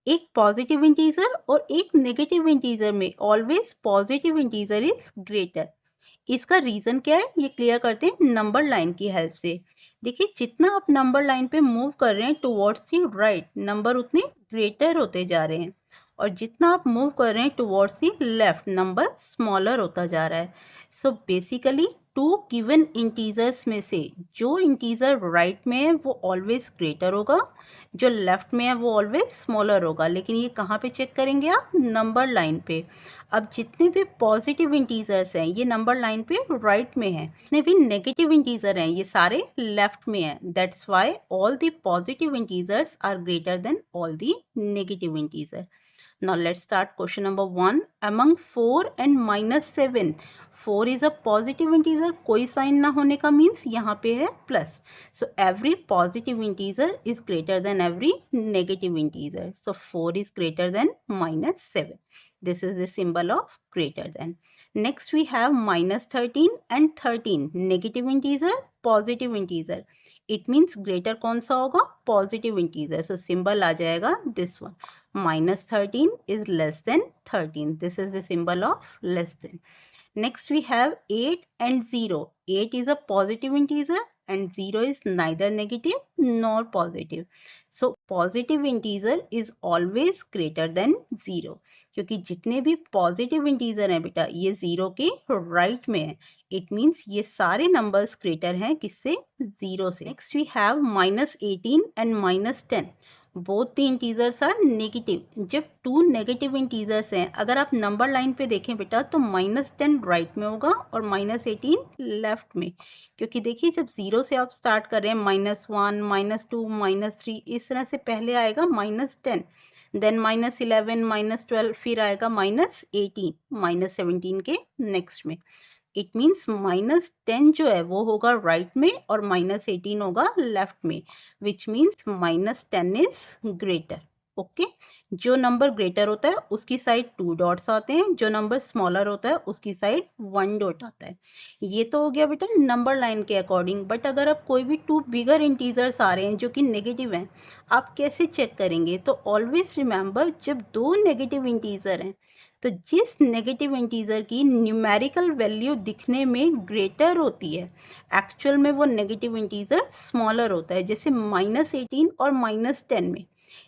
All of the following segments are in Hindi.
एक पॉजिटिव इंटीजर और एक नेगेटिव इंटीजर में always positive integer is greater. इसका रीज़न क्या है ये क्लियर करते हैं नंबर लाइन की हेल्प से। देखिए जितना आप नंबर लाइन पे मूव कर रहे हैं टुवर्ड्स दी राइट नंबर उतने ग्रेटर होते जा रहे हैं, और जितना आप मूव कर रहे हैं towards the left number smaller होता जा रहा है। So basically two given integers में से जो इंटीजर राइट में है वो ऑलवेज ग्रेटर होगा, जो लेफ्ट में है वो ऑलवेज स्मॉलर होगा। लेकिन ये कहाँ पे चेक करेंगे आप? नंबर लाइन पे। अब जितने भी पॉजिटिव इंटीजर्स हैं ये नंबर लाइन पे राइट में हैं, जितने भी नेगेटिव इंटीजर हैं ये सारे लेफ्ट में हैं। That's why all the positive integers are greater than all the negative integer. Now let's start question number 1. Among 4 and -7, 4 is a positive integer. कोई साइन ना होने का मीन्स यहाँ पे है plus. So every positive integer is greater than every negative integer. So 4 is greater than -7. This is the symbol of greater than. Next we have -13 and 13. Negative integer, positive integer. It means greater कौन सा होगा? Positive integer. So symbol आ जाएगा this one. -13 is less than 13. This is the symbol of less than. Next we have 8 and 0. 8 is a positive integer and 0 is neither negative nor positive. So positive integer is always greater than 0. क्योंकि जितने भी पॉजिटिव इंटीजर हैं बेटा ये 0 के राइट में है। इट मीन्स ये सारे नंबर्स ग्रेटर हैं किससे? 0 से। Next we have -18 and -10. Both the integers are negative. जब टू नेगेटिव इंटीजर्स हैं अगर आप नंबर लाइन पे देखें बेटा तो -10 राइट में होगा और -18 लेफ्ट में, क्योंकि देखिए जब 0 से आप स्टार्ट कर रहे हैं -1 -2 -3 इस तरह से पहले आएगा -10, देन -11 -12 फिर आएगा -18 -17 के नेक्स्ट में। इट मीन्स -10 जो है वो होगा राइट में और -18 होगा लेफ्ट में, which means -10 is greater. Okay, जो नंबर ग्रेटर होता है उसकी साइड 2 डॉट्स आते हैं, जो नंबर स्मॉलर होता है उसकी साइड 1 डॉट आता है। ये तो हो गया बेटा नंबर लाइन के अकॉर्डिंग। बट अगर आप कोई भी 2 बिगर इंटीजर्स आ रहे हैं जो कि नेगेटिव हैं, आप कैसे चेक करेंगे? तो ऑलवेज रिमेंबर जब 2 नेगेटिव इंटीजर हैं तो जिस नेगेटिव इंटीजर की न्यूमेरिकल वैल्यू दिखने में ग्रेटर होती है एक्चुअल में वो नेगेटिव इंटीजर स्मॉलर होता है। जैसे -18 और -10 में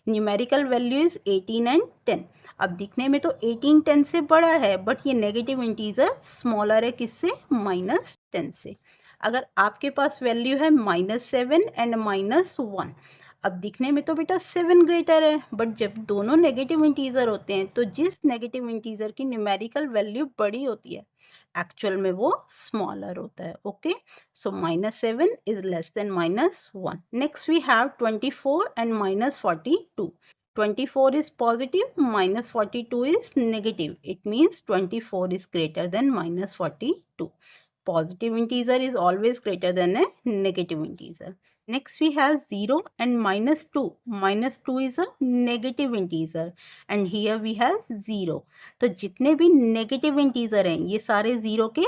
न्यूमेरिकल वैल्यू इज 18 एंड 10। अब दिखने में तो 18 10 से बड़ा है बट ये नेगेटिव इंटीजर स्मॉलर है किससे? -10 से। अगर आपके पास वैल्यू है -7 एंड -1, अब दिखने में तो बेटा 7 ग्रेटर है, बट जब दोनों नेगेटिव इंटीजर होते हैं तो जिस नेगेटिव इंटीजर की न्यूमेरिकल वैल्यू बड़ी होती है एक्चुअल में वो स्मॉलर होता है। Okay, so -7 is less than -1। Next we have 24 and -42. 24 is positive, -42 is negative. It means 24 is greater than -42. Positive integer is always greater than a negative integer. Next we have 0 and -2. -2 is a negative integer and here we have 0. तो जितने भी negative integer हैं ये सारे 0 के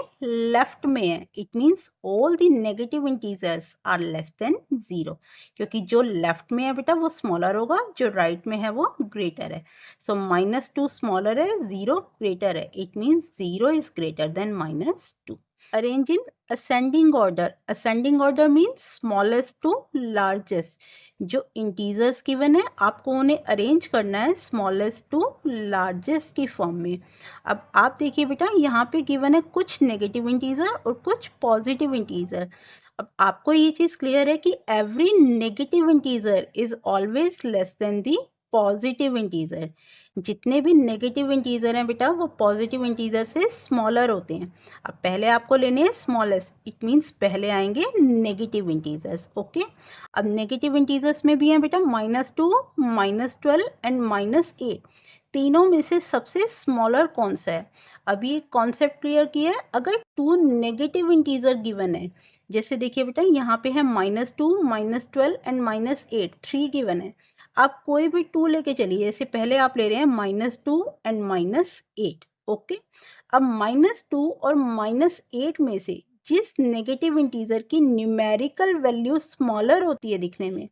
left में हैं। It means all the negative integers are less than 0. क्योंकि जो left में है बेटा वो smaller होगा, जो right में है वो greater है। So -2 smaller है, 0 greater है। It means 0 is greater than -2. Arrange in ascending order. Ascending order means smallest to largest. जो इंटीजर्स गिवन है आपको उन्हें अरेंज करना है स्मॉलेस्ट टू लार्जेस्ट की फॉर्म में। अब आप देखिए बेटा यहाँ पे गिवन है कुछ नेगेटिव इंटीजर और कुछ पॉजिटिव इंटीजर। अब आपको ये चीज़ क्लियर है कि every negative integer is always less than the positive integer. जितने भी नेगेटिव इंटीजर हैं बेटा वो पॉजिटिव इंटीजर से स्मॉलर होते हैं। अब पहले आपको लेने हैं स्मॉलेस्ट, इट मीन्स पहले आएंगे नेगेटिव इंटीजर्स। ओके, अब नेगेटिव इंटीजर्स में भी हैं बेटा -2 -12 एंड -8। तीनों में से सबसे स्मॉलर कौन सा है? अभी एक कॉन्सेप्ट क्लियर किया है। अगर 2 नेगेटिव इंटीजर गिवन है, जैसे देखिए बेटा यहाँ पे है -2 -12 एंड -8, 3 गिवन है। आप कोई भी 2 लेके चलिए, जैसे पहले आप ले रहे हैं -2 एंड -8। ओके, अब -2 और -8 में से जिस नेगेटिव इंटीजर की न्यूमेरिकल वैल्यू स्मॉलर होती है दिखने में,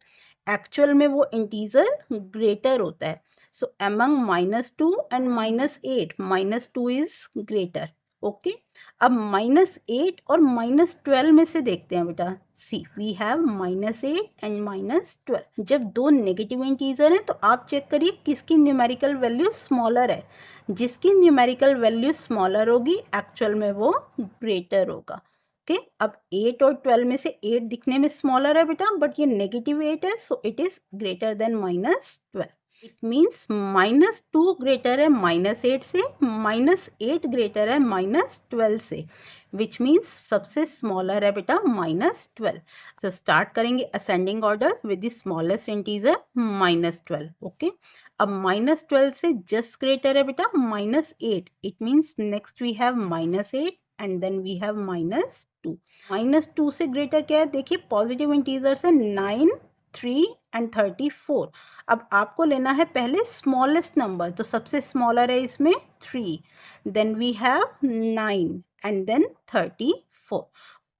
एक्चुअल में वो इंटीजर ग्रेटर होता है। So among -2 and -8, -2 is greater. Okay अब -8 और -12 में से देखते हैं बेटा. सी वी हैव -8 एंड -12. जब दो नेगेटिव इंटीजर हैं तो आप चेक करिए किसकी न्यूमेरिकल वैल्यू स्मॉलर है. जिसकी न्यूमेरिकल वैल्यू स्मॉलर होगी एक्चुअल में वो ग्रेटर होगा. ओके अब 8 और 12 में से 8 दिखने में स्मॉलर है बेटा, बट ये नेगेटिव 8 है, so it is greater than -12. It means -2 greater है -8 से, -8 ग्रेटर है -12 से, विच मीन्स सबसे स्मॉलर है बेटा -12. सो स्टार्ट करेंगे ascending order with the smallest integer -12. Okay अब -12 से जस्ट ग्रेटर है बेटा -8. It means next we have -8 and then we have -2. -2 से ग्रेटर क्या है, देखिए पॉजिटिव इंटीजर से 9, 3 एंड 34. अब आपको लेना है पहले स्मॉलेस्ट नंबर, तो सबसे स्मॉलर है इसमें 3, then we have 9 and then 34.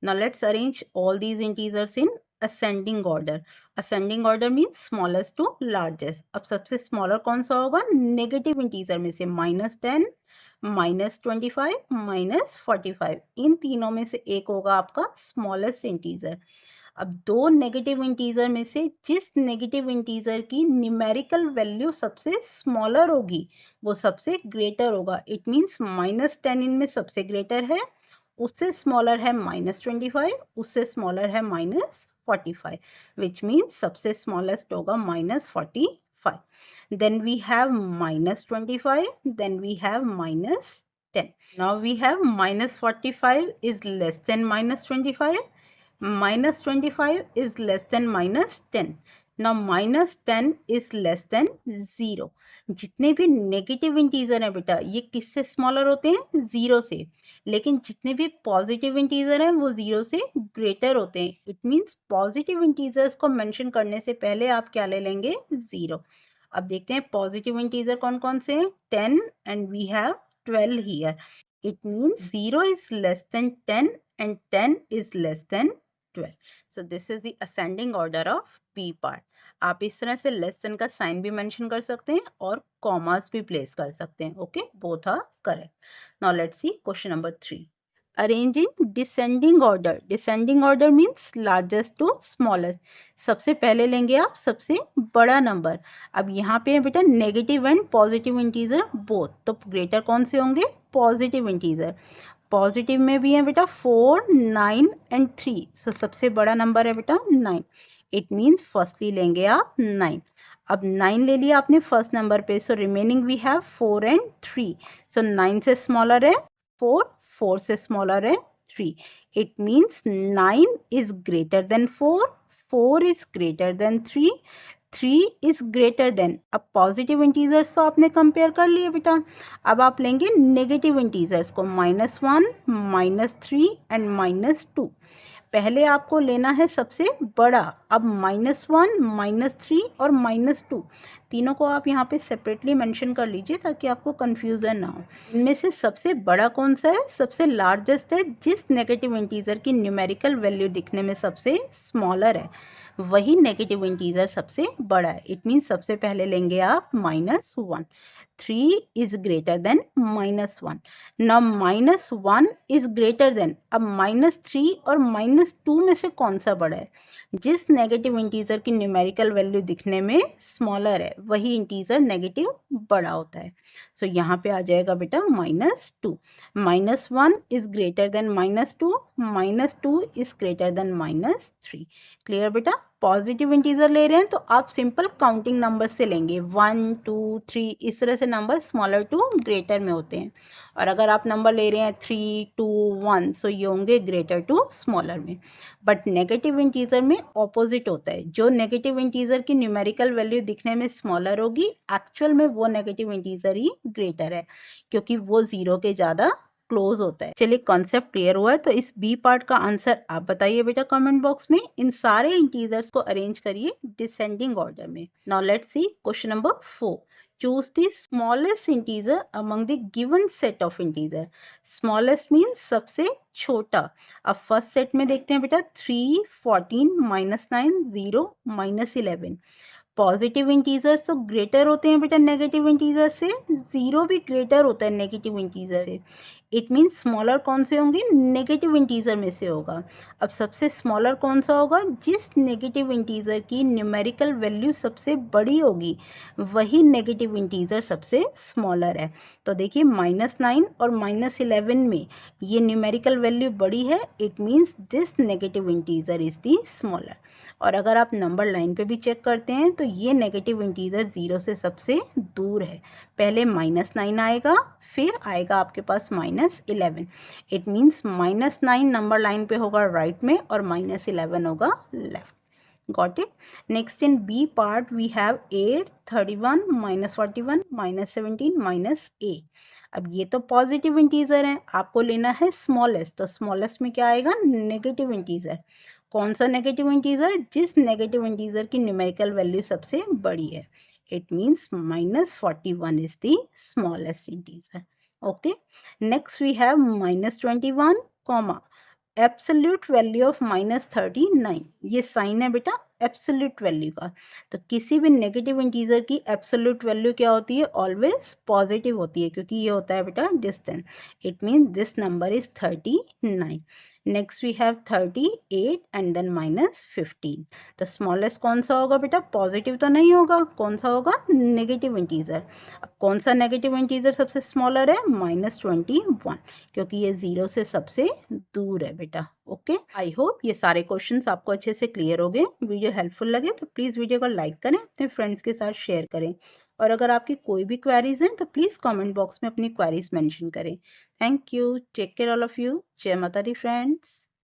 Now let's arrange all these integers in ascending order. Ascending order means smallest to largest. अब सबसे स्मॉलर कौन सा होगा, नेगेटिव इंटीजर में से -10, -25, -45. इन तीनों में से एक होगा आपका स्मॉलेस्ट इंटीजर. अब दो नेगेटिव इंटीजर में से जिस नेगेटिव इंटीजर की न्यूमेरिकल वैल्यू सबसे स्मॉलर होगी वो सबसे ग्रेटर होगा. इट मीन्स -10 इनमें सबसे ग्रेटर है, उससे स्मॉलर है -25, उससे स्मॉलर है -45, विच मीन्स सबसे स्मॉलेस्ट होगा -45. Then we have -25, then we have -10. Now we have -45 is less than -25, -25 is less than -10. Now -10 is less than 0. जितने भी नेगेटिव इंटीजर हैं बेटा ये किससे स्मॉलर होते हैं, 0 से, लेकिन जितने भी पॉजिटिव इंटीजर हैं वो 0 से ग्रेटर होते हैं. इट मीन्स पॉजिटिव इंटीजर्स को मेंशन करने से पहले आप क्या ले लेंगे, 0. अब देखते हैं पॉजिटिव इंटीजर कौन कौन से हैं, 10 and we have 12 here. It means 0 is less than 10 and 10 is less than 12. So this is the ascending order of B part. आप इस तरह से लेसन का साइन भी मेंशन कर सकते हैं और कॉमास भी प्लेस कर सकते हैं. Okay both are correct. Now let's see question number 3. Arrange in descending order. Descending order means largest to smallest. सबसे पहले लेंगे आप सबसे बड़ा नंबर. अब यहाँ पे है बेटा negative and positive integer both, तो ग्रेटर कौन से होंगे, पॉजिटिव इंटीजर. पॉजिटिव में भी है बेटा 4, 9 एंड 3. सो सबसे बड़ा नंबर है बेटा 9. इट मीन्स फर्स्टली लेंगे आप 9. अब 9 ले लिया आपने फर्स्ट नंबर पे, so remaining we have 4 and 3. So 9 से स्मॉलर है 4, 4 से स्मॉलर है 3. It means 9 is greater than 4, 4 is greater than 3, 3 is greater than. अब पॉजिटिव इंटीजर्स तो आपने कंपेयर कर लिए बेटा. अब आप लेंगे नेगेटिव इंटीजर्स को, -1, -3 एंड -2. पहले आपको लेना है सबसे बड़ा. अब -1, -3 और -2 तीनों को आप यहाँ पे सेपरेटली मेंशन कर लीजिए ताकि आपको कंफ्यूजन ना हो. इनमें से सबसे बड़ा कौन सा है, सबसे लार्जेस्ट है, जिस नेगेटिव इंटीजर की न्यूमेरिकल वैल्यू दिखने में सबसे स्मॉलर है वही नेगेटिव इंटीजर सबसे बड़ा है. इट मीन्स सबसे पहले लेंगे आप -1. 3 is greater than -1. Now -1 is greater than. अब -3 और -2 में से कौन सा बड़ा है, जिस नेगेटिव इंटीजर की न्यूमेरिकल वैल्यू दिखने में स्मॉलर है वही इंटीजर नेगेटिव बड़ा होता है. सो यहाँ पे आ जाएगा बेटा -2. -1 is greater than -2, -2 is greater than -3. Clear बेटा. पॉजिटिव इंटीजर ले रहे हैं तो आप सिंपल काउंटिंग नंबर से लेंगे, 1, 2, 3 इस तरह से नंबर स्मॉलर टू ग्रेटर में होते हैं. और अगर आप नंबर ले रहे हैं 3, 2, 1 सो ये होंगे ग्रेटर टू स्मॉलर में. बट नेगेटिव इंटीजर में ऑपोजिट होता है. जो नेगेटिव इंटीजर की न्यूमेरिकल वैल्यू दिखने में स्मॉलर होगी एक्चुअल में वो नेगेटिव इंटीजर ही ग्रेटर है क्योंकि वो 0 के ज़्यादा क्लोज होता है. चलिए कॉन्सेप्ट क्लियर हुआ है. तो इस बी पार्ट का आंसर आप बताइए बेटा कमेंट बॉक्स में. इन सारे इंटीजर्स को अरेंज करिए डिसेंडिंग ऑर्डर में. Now let's see question number 4. Choose the smallest integer among the given set of integer. Smallest means सबसे छोटा. अब फर्स्ट सेट में देखते हैं बेटा 3, 14, -9, 0, -11. पॉजिटिव इंटीजर्स तो ग्रेटर होते हैं बेटा नेगेटिव इंटीजर से, 0 भी ग्रेटर होता है नेगेटिव इंटीजर से। इट मीन्स स्मॉलर कौन से होंगे, नेगेटिव इंटीजर में से होगा। अब सबसे स्मॉलर कौन सा होगा, जिस नेगेटिव इंटीजर की न्यूमेरिकल वैल्यू सबसे बड़ी होगी वही नेगेटिव इंटीजर सबसे स्मॉलर है। तो देखिए -9 और -11 में ये न्यूमेरिकल वैल्यू बड़ी है, it means this negative integer is the smaller. और अगर आप नंबर लाइन पे भी चेक करते हैं तो ये नेगेटिव इंटीजर 0 से सबसे दूर है। पहले -9 आएगा, फिर आएगा आपके पास -11। इट मीन्स -9 नंबर लाइन पे होगा राइट में और -11 होगा left. Got it. Next in B part we have 8, 31, -41, -17, -8। अब ये तो पॉजिटिव इंटीजर है, आपको लेना है स्मॉलेस्ट। तो स्मॉलेस्ट में क्या आएगा, नेगेटिव इंटीजर। कौन सा नेगेटिव इंटीजर, जिस नेगेटिव इंटीजर की न्यूमेरिकल वैल्यू सबसे बड़ी है। It means -41 is the smallest integer. Okay, next we have -21, comma absolute value of -39। ये साइन है बेटा एब्सोल्यूट वैल्यू का। तो किसी भी नेगेटिव इंटीजर की एब्सोल्यूट वैल्यू क्या होती है, ऑलवेज पॉजिटिव होती है, क्योंकि ये होता है बेटा distance. It means this number is 39। Next we have 38 and then -15। तो स्मॉलेस्ट कौन सा होगा बेटा, पॉजिटिव तो नहीं होगा, कौन सा होगा, नेगेटिव इंटीजर। अब कौन सा नेगेटिव इंटीजर सबसे स्मॉलर है, -21, क्योंकि ये 0 से सबसे दूर है बेटा। ओके, आई होप ये सारे क्वेश्चंस आपको अच्छे से क्लियर हो गए। वीडियो हेल्पफुल लगे तो प्लीज़ वीडियो को लाइक करें, अपने फ्रेंड्स के साथ शेयर करें, और अगर आपकी कोई भी क्वेरीज हैं तो प्लीज़ कमेंट बॉक्स में अपनी क्वेरीज मेंशन करें। Thank you, take care all of you, जय माता दी फ्रेंड्स।